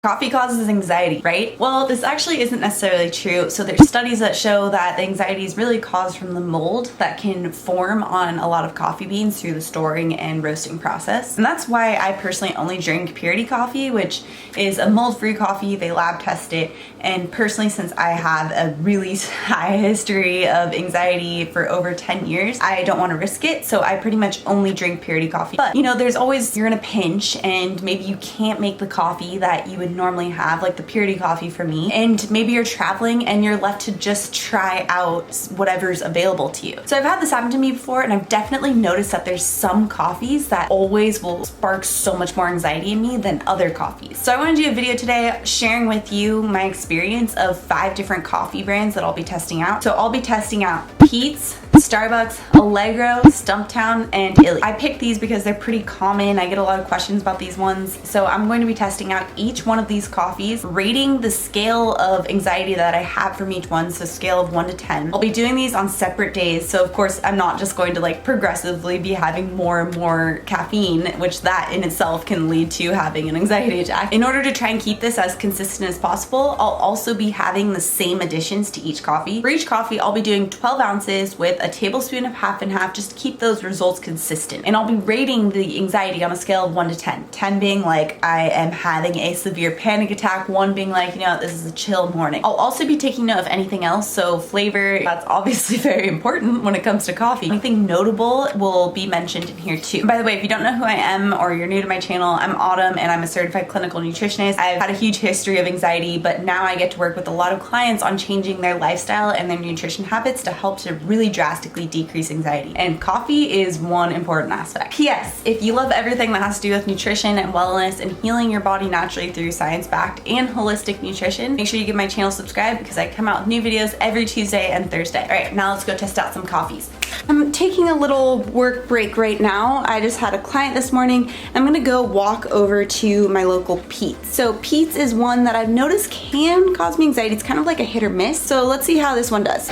Coffee causes anxiety, right? Well, this actually isn't necessarily true. So there's studies that show that the anxiety is really caused from the mold that can form on a lot of coffee beans through the storing and roasting process. And that's why I personally only drink Purity coffee, which is a mold-free coffee. They lab test it. And personally, since I have a really high history of anxiety for over 10 years, I don't want to risk it. So I pretty much only drink Purity coffee. But you know, there's always, you're in a pinch and maybe you can't make the coffee that you would normally have, like the Purity coffee for me, and maybe you're traveling and you're left to just try out whatever's available to you. So I've had this happen to me before, and I've definitely noticed that there's some coffees that always will spark so much more anxiety in me than other coffees. So I want to do a video today sharing with you my experience of 5 different coffee brands that I'll be testing out. So I'll be testing out PEETS, Starbucks, ALLEGRO, STUMPTOWN, and ILLE. I picked these because they're pretty common. I get a lot of questions about these ones. So I'm going to be testing out each one of these coffees, rating the scale of anxiety that I have from each one, so scale of 1 to 10. I'll be doing these on separate days. So of course, I'm not just going to like progressively be having more and more caffeine, which that in itself can lead to having an anxiety attack. In order to try and keep this as consistent as possible, I'll also be having the same additions to each coffee. For each coffee, I'll be doing 12 ounces with a tablespoon of half and half, just to keep those results consistent. And I'll be rating the anxiety on a scale of 1 to 10. 10 being like I am having a severe panic attack, 1 being like, you know, this is a chill morning. I'll also be taking note of anything else, so flavor, that's obviously very important when it comes to coffee. Anything notable will be mentioned in here too. By the way, if you don't know who I am or you're new to my channel, I'm Autumn and I'm a certified clinical nutritionist. I've had a huge history of anxiety, but now I get to work with a lot of clients on changing their lifestyle and their nutrition habits to help to really drastically decrease anxiety. And coffee is one important aspect. P.S. If you love everything that has to do with nutrition and wellness and healing your body naturally through science-backed and holistic nutrition, make sure you give my channel subscribe because I come out with new videos every Tuesday and Thursday. All right, now let's go test out some coffees. I'm taking a little work break right now. I just had a client this morning. I'm gonna go walk over to my local PEETS. So PEETS is one that I've noticed can cause me anxiety. It's kind of like a hit or miss. So let's see how this one does.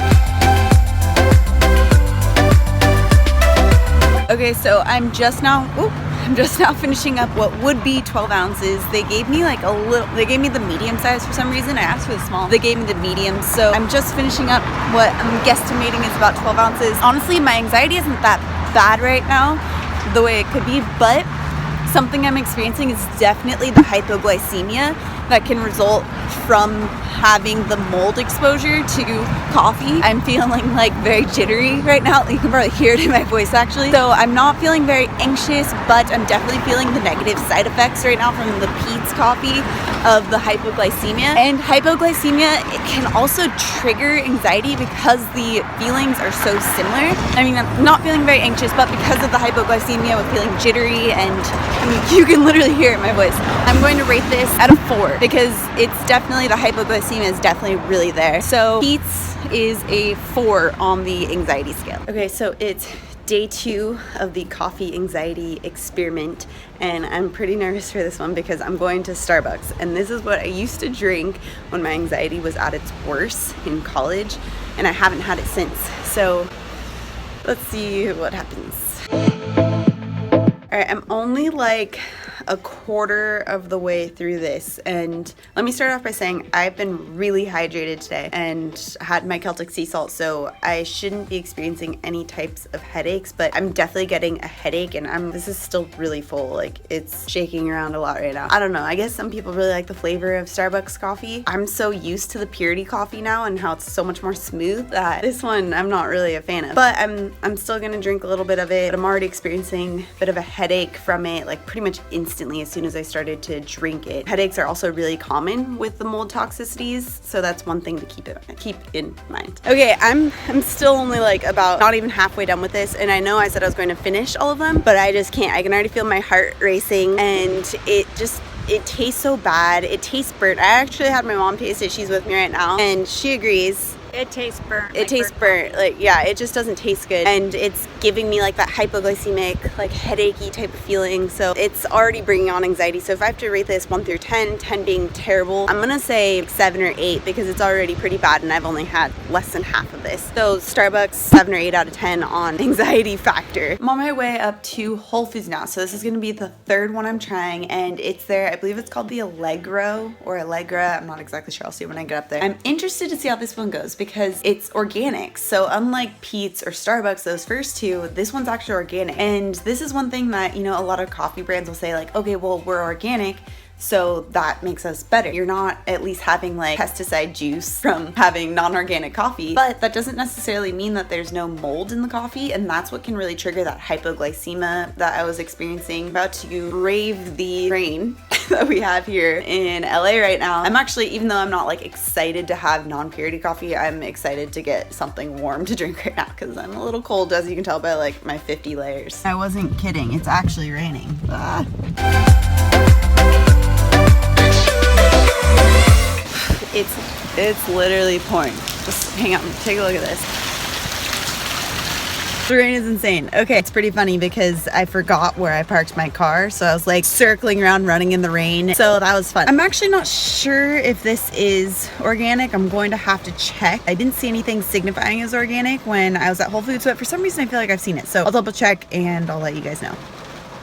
Okay, so I'm just now finishing up what would be 12 ounces. They gave me like they gave me the medium size for some reason. I asked for the small. They gave me the medium. So I'm just finishing up what I'm guesstimating is about 12 ounces. Honestly, my anxiety isn't that bad right now, the way it could be, but something I'm experiencing is definitely the hypoglycemia that can result from having the mold exposure to coffee. I'm feeling like very jittery right now. You can probably hear it in my voice actually. So I'm not feeling very anxious, but I'm definitely feeling the negative side effects right now from the PEETS coffee of the hypoglycemia. And hypoglycemia, it can also trigger anxiety because the feelings are so similar. I mean, I'm not feeling very anxious, but because of the hypoglycemia, I'm feeling jittery, and you can literally hear it in my voice. I'm going to rate this at a 4 because it's definitely, the hypoglycemia is definitely really there. So PEETS is a 4 on the anxiety scale. Okay, so it's day 2 of the coffee anxiety experiment, and I'm pretty nervous for this one because I'm going to Starbucks, and this is what I used to drink when my anxiety was at its worst in college, and I haven't had it since. So let's see what happens. All right, I'm only like a quarter of the way through this, and let me start off by saying I've been really hydrated today and had my Celtic sea salt, so I shouldn't be experiencing any types of headaches, but I'm definitely getting a headache, and this is still really full. Like, it's shaking around a lot right now. I don't know, I guess some people really like the flavor of Starbucks coffee. I'm so used to the Purity coffee now and how it's so much more smooth that this one I'm not really a fan of, but I'm still gonna drink a little bit of it. But I'm already experiencing a bit of a headache from it, like pretty much instantly as soon as I started to drink it. Headaches are also really common with the mold toxicities, so that's one thing to keep in mind. Okay, I'm still only like about not even halfway done with this, and I know I said I was going to finish all of them, but I just can't. I can already feel my heart racing, and it tastes so bad. It tastes burnt. I actually had my mom taste it. She's with me right now, and she agrees. It tastes burnt. It tastes burnt. Like, yeah, it just doesn't taste good. And it's giving me like that hypoglycemic, like headachy type of feeling. So it's already bringing on anxiety. So if I have to rate this 1 through 10, 10 being terrible, I'm gonna say 7 or 8 because it's already pretty bad and I've only had less than half of this. So Starbucks, 7 or 8 out of 10 on anxiety factor. I'm on my way up to Whole Foods now. So this is gonna be the third one I'm trying, and it's there. I believe it's called the ALLEGRO or Allegra. I'm not exactly sure. I'll see when I get up there. I'm interested to see how this one goes because it's organic. So unlike PEETS or Starbucks, those first two, this one's actually organic. And this is one thing that, you know, a lot of coffee brands will say like, okay, well, we're organic, so that makes us better. You're not at least having like pesticide juice from having non-organic coffee, but that doesn't necessarily mean that there's no mold in the coffee, and that's what can really trigger that hypoglycemia that I was experiencing. About to brave the rain that we have here in LA right now. I'm actually, even though I'm not like excited to have non-purity coffee, I'm excited to get something warm to drink right now because I'm a little cold, as you can tell by like my 50 layers. I wasn't kidding, it's actually raining. It's literally pouring. Just hang on, take a look at this. The rain is insane. Okay, it's pretty funny because I forgot where I parked my car, so I was like circling around running in the rain, so that was fun. I'm actually not sure if this is organic. I'm going to have to check. I didn't see anything signifying as organic when I was at Whole Foods, but for some reason I feel like I've seen it, so I'll double check and I'll let you guys know.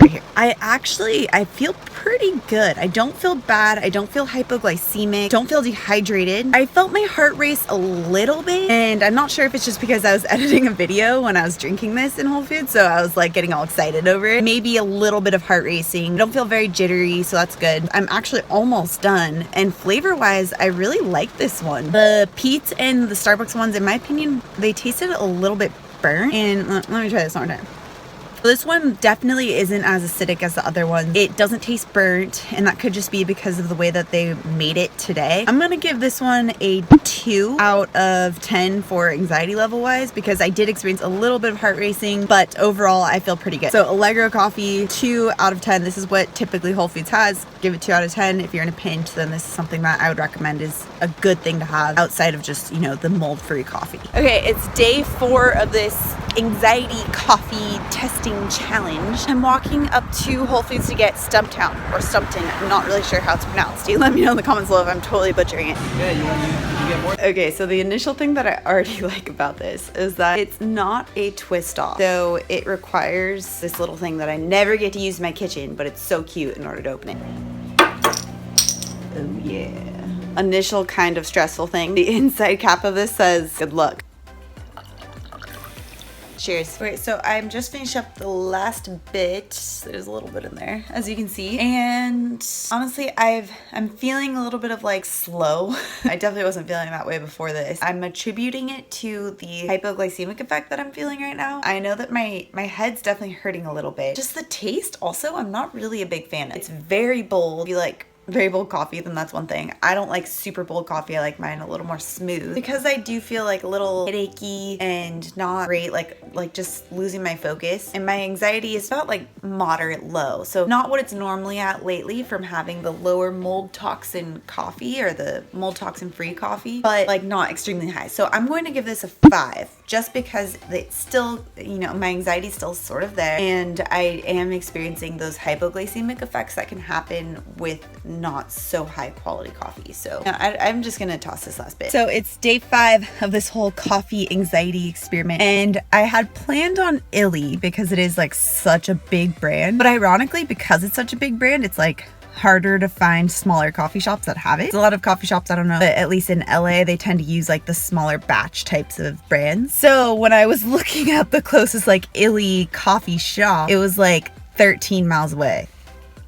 Right here. I feel pretty good. I don't feel bad. I don't feel hypoglycemic. Don't feel dehydrated. I felt my heart race a little bit, and I'm not sure if it's just because I was editing a video when I was drinking this in Whole Foods, so I was like getting all excited over it. Maybe a little bit of heart racing. I don't feel very jittery, so that's good. I'm actually almost done, and flavor wise, I really like this one. The PEETS and the Starbucks ones, in my opinion, they tasted a little bit burnt, and let me try this one more time. This one definitely isn't as acidic as the other ones. It doesn't taste burnt, and that could just be because of the way that they made it today. I'm gonna give this one a 2 out of 10 for anxiety level wise because I did experience a little bit of heart racing, but overall I feel pretty good. So ALLEGRO coffee, 2 out of 10. This is what typically Whole Foods has. Give it 2 out of 10. If you're in a pinch, then this is something that I would recommend is a good thing to have outside of just, you know, the mold-free coffee. Okay, it's day 4 of this anxiety coffee testing challenge. I'm walking up to Whole Foods to get Stumptown or Stumpton. I'm not really sure how it's pronounced. You let me know in the comments below if I'm totally butchering it. Yeah, you get more. Okay, so the initial thing that I already like about this is that it's not a twist off. So it requires this little thing that I never get to use in my kitchen, but it's so cute in order to open it. Oh yeah. Initial kind of stressful thing. The inside cap of this says, good luck. Cheers. Okay, so I'm just finished up the last bit. There's a little bit in there, as you can see. And honestly, I'm feeling a little bit of like slow. I definitely wasn't feeling that way before this. I'm attributing it to the hypoglycemic effect that I'm feeling right now. I know that my head's definitely hurting a little bit. Just the taste also, I'm not really a big fan of. It's very bold. If you like very bold coffee, then that's one thing. I don't like super bold coffee. I like mine a little more smooth because I do feel like a little headachy and not great, like just losing my focus. And my anxiety is about like moderate low. So not what it's normally at lately from having the lower mold toxin coffee or the mold toxin free coffee, but like not extremely high. So I'm going to give this a 5 just because it's still, you know, my anxiety is still sort of there and I am experiencing those hypoglycemic effects that can happen with not so high quality coffee. So I'm just gonna toss this last bit. So it's day 5 of this whole coffee anxiety experiment, and I had planned on Illy because it is like such a big brand, but ironically because it's such a big brand, it's like harder to find smaller coffee shops that have it. There's a lot of coffee shops, I don't know, but at least in LA they tend to use like the smaller batch types of brands. So when I was looking at the closest like Illy coffee shop, it was like 13 miles away.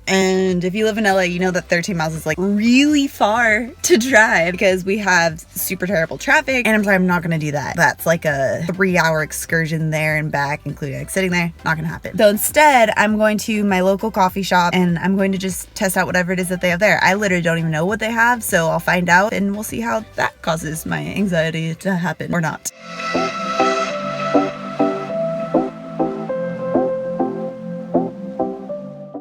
And if you live in LA, you know that 13 miles is like really far to drive because we have super terrible traffic. And I'm sorry, I'm not gonna do that. That's like a 3-hour excursion there and back, including like sitting there. Not gonna happen. So instead, I'm going to my local coffee shop and I'm going to just test out whatever it is that they have there. I literally don't even know what they have, so I'll find out and we'll see how that causes my anxiety to happen or not.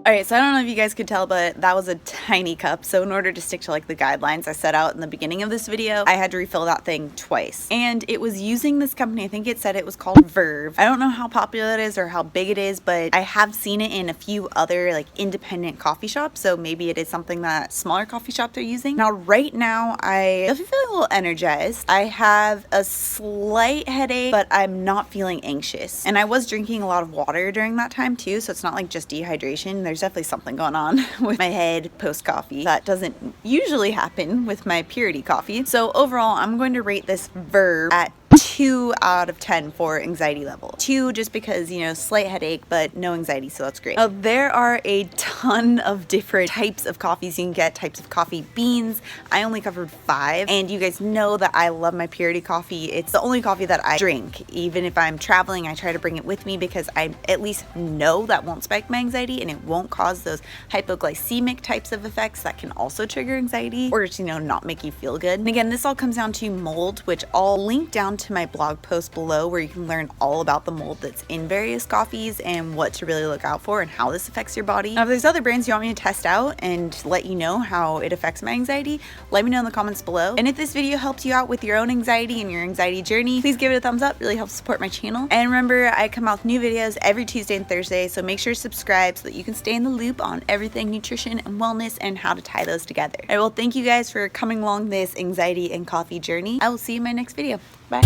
Alright, so I don't know if you guys could tell, but that was a tiny cup. So in order to stick to like the guidelines I set out in the beginning of this video, I had to refill that thing twice. And it was using this company, I think it said it was called VERVE. I don't know how popular it is or how big it is, but I have seen it in a few other like independent coffee shops. So maybe it is something that smaller coffee shops are using. Now, right now, I feel a little energized. I have a slight headache, but I'm not feeling anxious. And I was drinking a lot of water during that time too, so it's not like just dehydration. There's definitely something going on with my head post-coffee. That doesn't usually happen with my Purity coffee. So overall, I'm going to rate this VERVE at 2 out of 10 for anxiety level. 2 just because, you know, slight headache, but no anxiety, so that's great. Now, there are a ton of different types of coffees you can get, types of coffee beans. I only covered 5, and you guys know that I love my Purity coffee. It's the only coffee that I drink. Even if I'm traveling, I try to bring it with me because I at least know that won't spike my anxiety and it won't cause those hypoglycemic types of effects that can also trigger anxiety or just, you know, not make you feel good. And again, this all comes down to mold, which I'll link down to my blog post below where you can learn all about the mold that's in various coffees and what to really look out for and how this affects your body. Now, if there's other brands you want me to test out and let you know how it affects my anxiety, let me know in the comments below. And if this video helps you out with your own anxiety and your anxiety journey, please give it a thumbs up. It really helps support my channel. And remember, I come out with new videos every Tuesday and Thursday, so make sure to subscribe so that you can stay in the loop on everything nutrition and wellness and how to tie those together. I will thank you guys for coming along this anxiety and coffee journey. I will see you in my next video. Bye.